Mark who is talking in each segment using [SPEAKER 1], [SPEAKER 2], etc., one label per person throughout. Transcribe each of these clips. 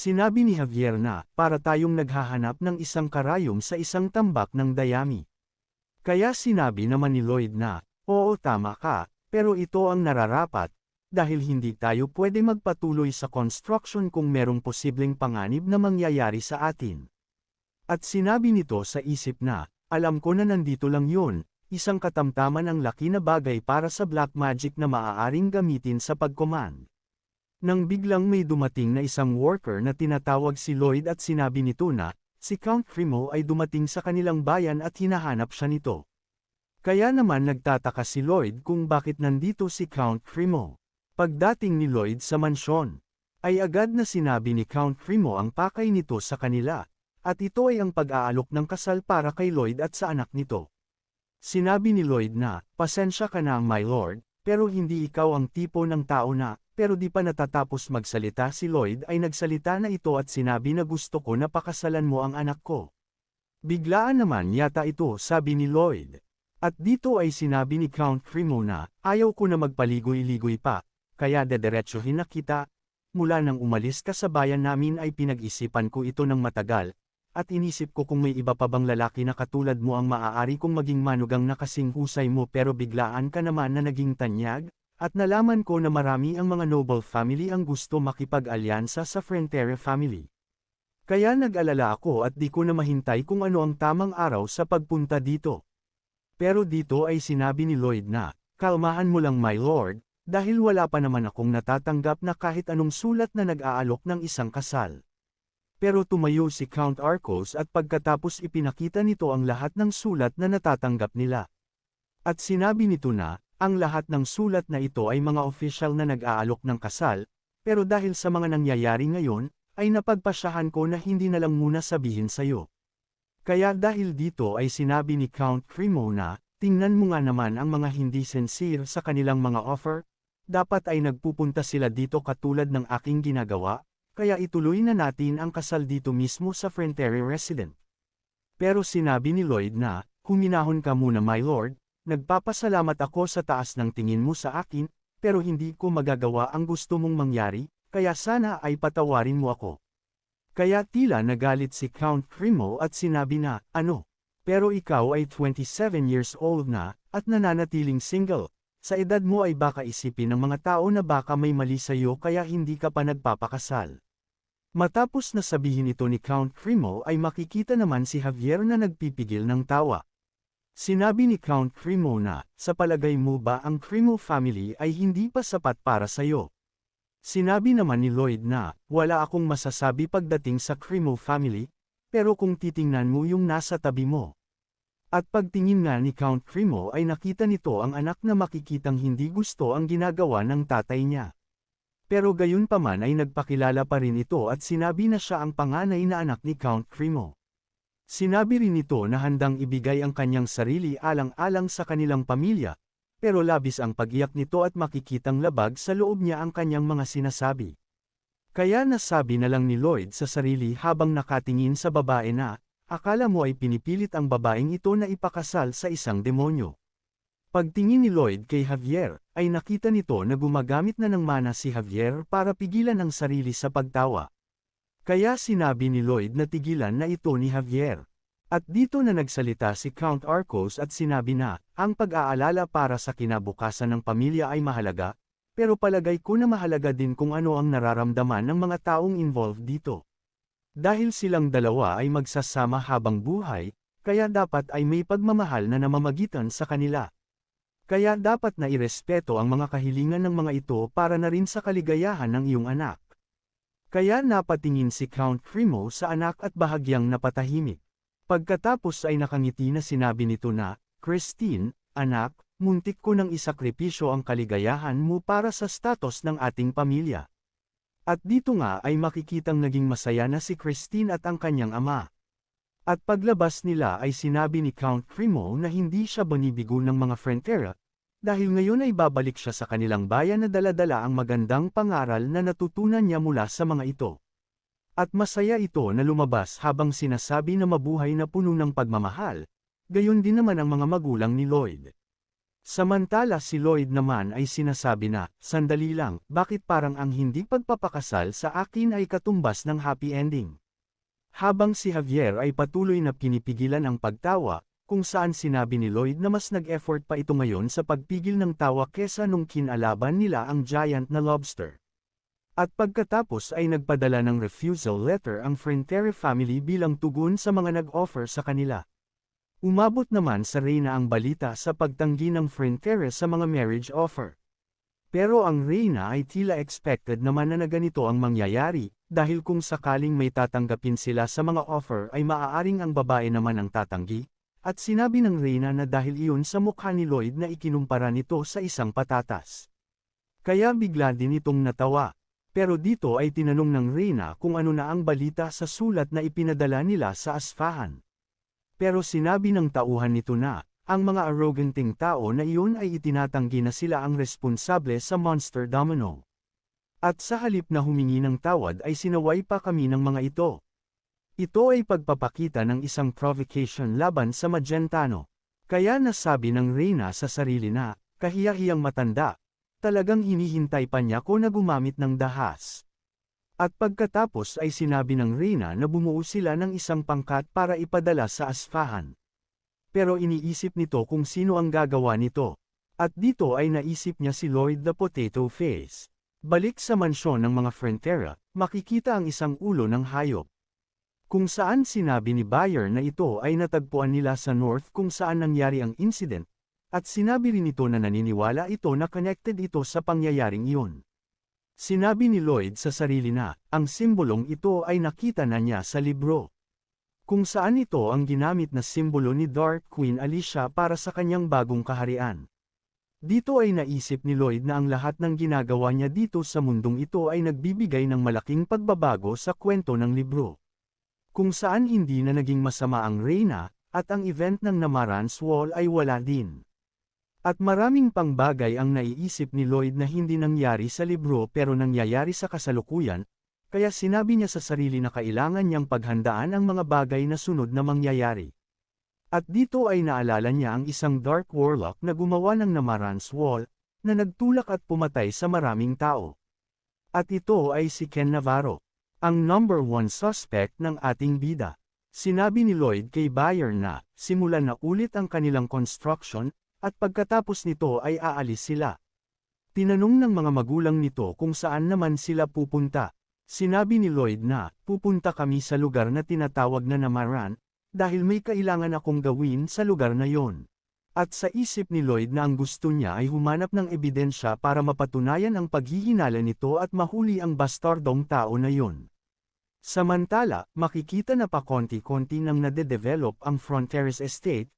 [SPEAKER 1] Sinabi ni Javier na, para tayong naghahanap ng isang karayom sa isang tambak ng dayami. Kaya sinabi naman ni Lloyd na, oo tama ka, pero ito ang nararapat, dahil hindi tayo pwede magpatuloy sa construction kung merong posibleng panganib na mangyayari sa atin. At sinabi nito sa isip na, alam ko na nandito lang yun, isang katamtaman ang laki na bagay para sa black magic na maaaring gamitin sa pag-command. Nang biglang may dumating na isang worker na tinatawag si Lloyd at sinabi nito na, si Count Cremo ay dumating sa kanilang bayan at hinahanap siya nito. Kaya naman nagtataka si Lloyd kung bakit nandito si Count Cremo. Pagdating ni Lloyd sa mansyon, ay agad na sinabi ni Count Cremo ang pakay nito sa kanila, at ito ay ang pag-aalok ng kasal para kay Lloyd at sa anak nito. Sinabi ni Lloyd na, pasensya ka na my lord, pero hindi ikaw ang tipo ng tao na, pero di pa natatapos magsalita si Lloyd ay nagsalita na ito at sinabi na gusto ko na pakasalan mo ang anak ko. Biglaan naman yata ito sabi ni Lloyd. At dito ay sinabi ni Count Cremo na, ayaw ko na magpaligoy-ligoy pa, kaya dederechohin na kita. Mula nang umalis ka sa bayan namin ay pinag-isipan ko ito ng matagal, at inisip ko kung may iba pa bang lalaki na katulad mo ang maaari kong maging manugang na kasing husay mo pero biglaan ka naman na naging tanyag, at nalaman ko na marami ang mga noble family ang gusto makipag-alyansa sa Frontera family. Kaya nag-alala ako at di ko na mahintay kung ano ang tamang araw sa pagpunta dito. Pero dito ay sinabi ni Lloyd na, kalmahan mo lang my lord, dahil wala pa naman akong natatanggap na kahit anong sulat na nag-aalok ng isang kasal. Pero tumayo si Count Arcos at pagkatapos ipinakita nito ang lahat ng sulat na natatanggap nila. At sinabi nito na, ang lahat ng sulat na ito ay mga official na nag-aalok ng kasal, pero dahil sa mga nangyayari ngayon, ay napagpasyahan ko na hindi na lang muna sabihin sa'yo. Kaya dahil dito ay sinabi ni Count Cremo na, tingnan mo nga naman ang mga hindi sincere sa kanilang mga offer, dapat ay nagpupunta sila dito katulad ng aking ginagawa, kaya ituloy na natin ang kasal dito mismo sa Frontera resident. Pero sinabi ni Lloyd na, huminahon ka muna my lord, nagpapasalamat ako sa taas ng tingin mo sa akin, pero hindi ko magagawa ang gusto mong mangyari, kaya sana ay patawarin mo ako. Kaya tila nagalit si Count Cremo at sinabi na, ano? Pero ikaw ay 27 years old na, at nananatiling single. Sa edad mo ay baka isipin ng mga tao na baka may mali sa'yo kaya hindi ka pa nagpapakasal. Matapos na sabihin ito ni Count Cremo ay makikita naman si Javier na nagpipigil ng tawa. Sinabi ni Count Cremo na, sa palagay mo ba ang Cremo family ay hindi pa sapat para sa'yo? Sinabi naman ni Lloyd na, wala akong masasabi pagdating sa Cremo family, pero kung titingnan mo yung nasa tabi mo. At pagtingin nga ni Count Cremo ay nakita nito ang anak na makikitang hindi gusto ang ginagawa ng tatay niya. Pero gayon pa man ay nagpakilala pa rin ito at sinabi na siya ang panganay na anak ni Count Cremo. Sinabi rin nito na handang ibigay ang kanyang sarili alang-alang sa kanilang pamilya, pero labis ang pag-iyak nito at makikitang labag sa loob niya ang kanyang mga sinasabi. Kaya nasabi na lang ni Lloyd sa sarili habang nakatingin sa babae na, akala mo ay pinipilit ang babaeng ito na ipakasal sa isang demonyo. Pagtingin ni Lloyd kay Javier, ay nakita nito na gumagamit na ng mana si Javier para pigilan ang sarili sa pagtawa. Kaya sinabi ni Lloyd na tigilan na ito ni Javier. At dito na nagsalita si Count Arcos at sinabi na, ang pag-aalala para sa kinabukasan ng pamilya ay mahalaga, pero palagay ko na mahalaga din kung ano ang nararamdaman ng mga taong involved dito. Dahil silang dalawa ay magsasama habang buhay, kaya dapat ay may pagmamahal na namamagitan sa kanila. Kaya dapat na irespeto ang mga kahilingan ng mga ito para na rin sa kaligayahan ng iyong anak. Kaya napatingin si Count Cremo sa anak at bahagyang napatahimik. Pagkatapos ay nakangiti na sinabi nito na, Christine, anak, muntik ko nang isakripisyo ang kaligayahan mo para sa status ng ating pamilya. At dito nga ay makikitang naging masaya na si Christine at ang kanyang ama. At paglabas nila ay sinabi ni Count Cremo na hindi siya banibigo ng mga Frontera, dahil ngayon ay babalik siya sa kanilang bayan na dala-dala ang magandang pangaral na natutunan niya mula sa mga ito. At masaya ito na lumabas habang sinasabi na mabuhay na puno ng pagmamahal, gayon din naman ang mga magulang ni Lloyd. Samantala si Lloyd naman ay sinasabi na, sandali lang, bakit parang ang hindi pagpapakasal sa akin ay katumbas ng happy ending? Habang si Javier ay patuloy na pinipigilan ang pagtawa, kung saan sinabi ni Lloyd na mas nag-effort pa ito ngayon sa pagpigil ng tawa kesa nung kinalaban nila ang giant na lobster. At pagkatapos ay nagpadala ng refusal letter ang Frontera family bilang tugon sa mga nag-offer sa kanila. Umabot naman sa Reyna ang balita sa pagtanggi ng Frontera sa mga marriage offer. Pero ang Reyna ay tila expected naman na ganito ang mangyayari, dahil kung sakaling may tatanggapin sila sa mga offer ay maaaring ang babae naman ang tatanggi, at sinabi ng Reyna na dahil iyon sa mukha ni Lloyd na ikinumpara nito sa isang patatas. Kaya bigla din itong natawa. Pero dito ay tinanong ng Reyna kung ano na ang balita sa sulat na ipinadala nila sa Asfahan. Pero sinabi ng tauhan nito na, ang mga arroganting tao na iyon ay itinatanggi na sila ang responsable sa Monster Domino. At sa halip na humingi ng tawad ay sinaway pa kami ng mga ito. Ito ay pagpapakita ng isang provocation laban sa Magentano. Kaya nasabi ng Reyna sa sarili na, kahiya-hiyang matanda, talagang hinihintay pa niya ko na gumamit ng dahas. At pagkatapos ay sinabi ng Reyna na bumuo sila ng isang pangkat para ipadala sa Asfahan. Pero iniisip nito kung sino ang gagawa nito. At dito ay naisip niya si Lloyd the Potato Face. Balik sa mansyon ng mga Frontera, makikita ang isang ulo ng hayop. Kung saan sinabi ni Bayer na ito ay natagpuan nila sa North kung saan nangyari ang incident. At sinabi rin ito na naniniwala ito na connected ito sa pangyayaring iyon. Sinabi ni Lloyd sa sarili na, ang simbolong ito ay nakita na niya sa libro. Kung saan ito ang ginamit na simbolo ni Dark Queen Alicia para sa kanyang bagong kaharian. Dito ay naisip ni Lloyd na ang lahat ng ginagawa niya dito sa mundong ito ay nagbibigay ng malaking pagbabago sa kwento ng libro. Kung saan hindi na naging masama ang Reyna, at ang event ng Namarans Wall ay wala din. At maraming pang bagay ang naiisip ni Lloyd na hindi nangyari sa libro pero nangyayari sa kasalukuyan, kaya sinabi niya sa sarili na kailangan niyang paghandaan ang mga bagay na sunod na mangyayari. At dito ay naalala niya ang isang Dark Warlock na gumawa ng Namarans Wall, na nagtulak at pumatay sa maraming tao. At ito ay si Ken Navarro, ang number 1 suspect ng ating bida. Sinabi ni Lloyd kay Bayer na, simulan na ulit ang kanilang construction, at pagkatapos nito ay aalis sila. Tinanong ng mga magulang nito kung saan naman sila pupunta. Sinabi ni Lloyd na, pupunta kami sa lugar na tinatawag na Namaran, dahil may kailangan akong gawin sa lugar na yon. At sa isip ni Lloyd na ang gusto niya ay humanap ng ebidensya para mapatunayan ang paghihinala nito at mahuli ang bastardong tao na yon. Samantala, makikita na pakonti-konti nang nade-develop ang Fronteras Estate,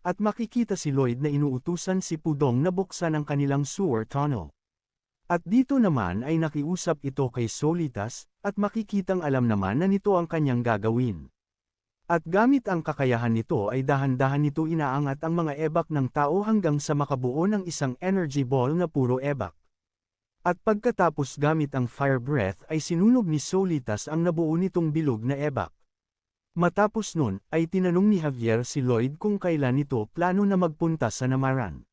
[SPEAKER 1] at makikita si Lloyd na inuutusan si Pudong na buksan ang kanilang sewer tunnel. At dito naman ay nakiusap ito kay Solitas, at makikitang alam naman na nito ang kanyang gagawin. At gamit ang kakayahan nito ay dahan-dahan nito inaangat ang mga ebak ng tao hanggang sa makabuo ng isang energy ball na puro ebak. At pagkatapos gamit ang fire breath ay sinunog ni Solitas ang nabuo nitong bilog na ebak. Matapos nun, ay tinanong ni Javier si Lloyd kung kailan ito plano na magpunta sa Namaran.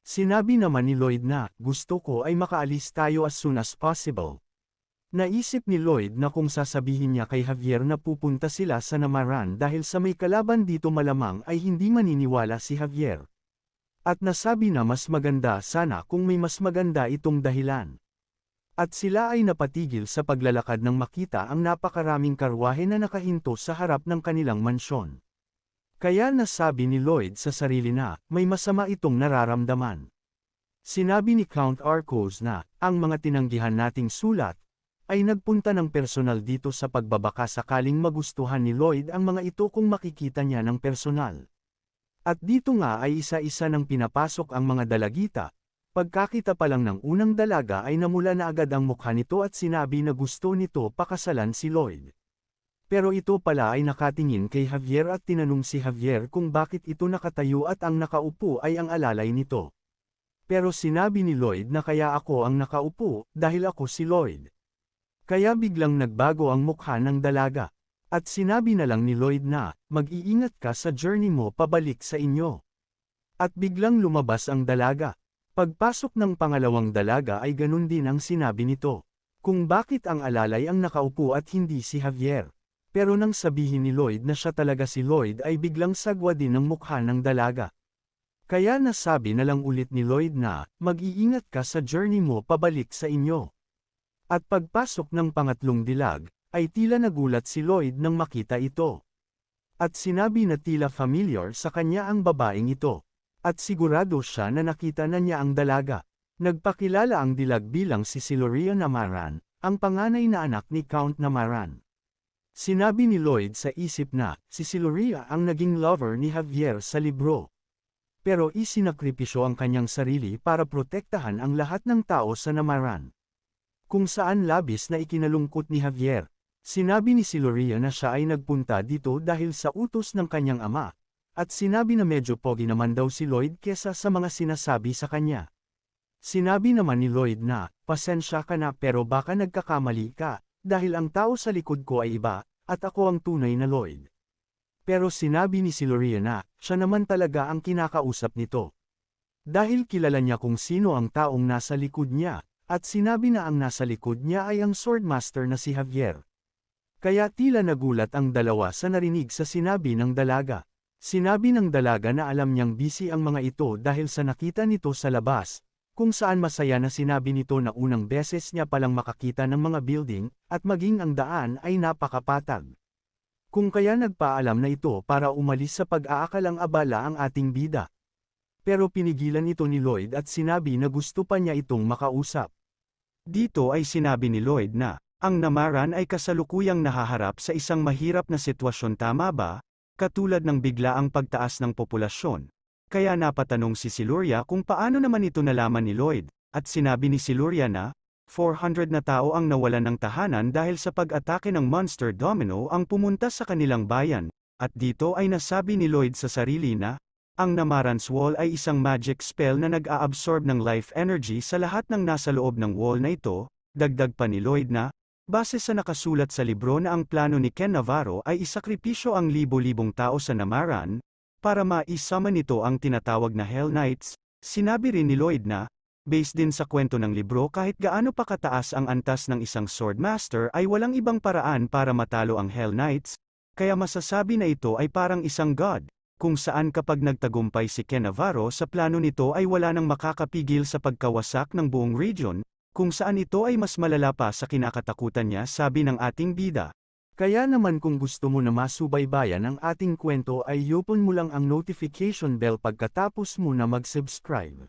[SPEAKER 1] Sinabi naman ni Lloyd na, gusto ko ay makaalis tayo as soon as possible. Naisip ni Lloyd na kung sasabihin niya kay Javier na pupunta sila sa Namaran dahil sa may kalaban dito malamang ay hindi maniniwala si Javier. At nasabi na mas maganda sana kung may mas maganda itong dahilan. At sila ay napatigil sa paglalakad nang makita ang napakaraming karwahe na nakahinto sa harap ng kanilang mansyon. Kaya nasabi ni Lloyd sa sarili na, may masama itong nararamdaman. Sinabi ni Count Arcos na, ang mga tinanggihan nating sulat, ay nagpunta ng personal dito sa pagbabaka sakaling magustuhan ni Lloyd ang mga ito kung makikita niya ng personal. At dito nga ay isa-isa nang pinapasok ang mga dalagita. Pagkakita pa lang ng unang dalaga ay namula na agad ang mukha nito at sinabi na gusto nito pakasalan si Lloyd. Pero ito pala ay nakatingin kay Javier at tinanong si Javier kung bakit ito nakatayo at ang nakaupo ay ang alalay nito. Pero sinabi ni Lloyd na kaya ako ang nakaupo dahil ako si Lloyd. Kaya biglang nagbago ang mukha ng dalaga. At sinabi na lang ni Lloyd na, mag-iingat ka sa journey mo pabalik sa inyo. At biglang lumabas ang dalaga. Pagpasok ng pangalawang dalaga ay ganun din ang sinabi nito. Kung bakit ang alalay ang nakaupo at hindi si Javier. Pero nang sabihin ni Lloyd na siya talaga si Lloyd ay biglang sagwa din ang mukha ng dalaga. Kaya nasabi na lang ulit ni Lloyd na, mag-iingat ka sa journey mo pabalik sa inyo. At pagpasok ng pangatlong dilag, ay tila nagulat si Lloyd nang makita ito. At sinabi na tila familiar sa kanya ang babaeng ito. At sigurado siya na nakita na niya ang dalaga. Nagpakilala ang dilag bilang si Siloria Namaran, ang panganay na anak ni Count Namaran. Sinabi ni Lloyd sa isip na, si Siloria ang naging lover ni Javier sa libro. Pero isinakripisyo ang kanyang sarili para protektahan ang lahat ng tao sa Namaran. Kung saan labis na ikinalungkot ni Javier. Sinabi ni Siloria na siya ay nagpunta dito dahil sa utos ng kanyang ama, at sinabi na medyo pogi naman daw si Lloyd kesa sa mga sinasabi sa kanya. Sinabi naman ni Lloyd na, pasensya ka na pero baka nagkakamali ka, dahil ang tao sa likod ko ay iba, at ako ang tunay na Lloyd. Pero sinabi ni Siloria na, siya naman talaga ang kinakausap nito. Dahil kilala niya kung sino ang taong nasa likod niya, at sinabi na ang nasa likod niya ay ang Swordmaster na si Javier. Kaya tila nagulat ang dalawa sa narinig sa sinabi ng dalaga. Sinabi ng dalaga na alam niyang busy ang mga ito dahil sa nakita nito sa labas, kung saan masaya na sinabi nito na unang beses niya palang makakita ng mga building, at maging ang daan ay napakapatag. Kung kaya nagpaalam na ito para umalis sa pag-aakalang abala ang ating bida. Pero pinigilan ito ni Lloyd at sinabi na gusto pa niya itong makausap. Dito ay sinabi ni Lloyd na, ang Namaran ay kasalukuyang nahaharap sa isang mahirap na sitwasyon, tama ba? Katulad ng biglaang pagtaas ng populasyon. Kaya napatanong si Siloria kung paano naman ito nalaman ni Lloyd, at sinabi ni Siloria na, 400 na tao ang nawalan ng tahanan dahil sa pag-atake ng Monster Domino ang pumunta sa kanilang bayan, at dito ay nasabi ni Lloyd sa sarili na, ang Namaran's Wall ay isang magic spell na nag-a-absorb ng life energy sa lahat ng nasa loob ng wall na ito, dagdag pa ni Lloyd na, base sa nakasulat sa libro na ang plano ni Ken Navarro ay isakripisyo ang libo-libong tao sa Namaran, para maisama nito ang tinatawag na Hell Knights. Sinabi rin ni Lloyd na, based din sa kwento ng libro, kahit gaano pa kataas ang antas ng isang Swordmaster ay walang ibang paraan para matalo ang Hell Knights, kaya masasabi na ito ay parang isang god, kung saan kapag nagtagumpay si Ken Navarro sa plano nito ay wala nang makakapigil sa pagkawasak ng buong region, kung saan ito ay mas malala pa sa kinakatakutan niya, sabi ng ating bida. Kaya naman kung gusto mo na masubaybayan ang ating kwento ay i-open mo lang ang notification bell pagkatapos mo na mag-subscribe.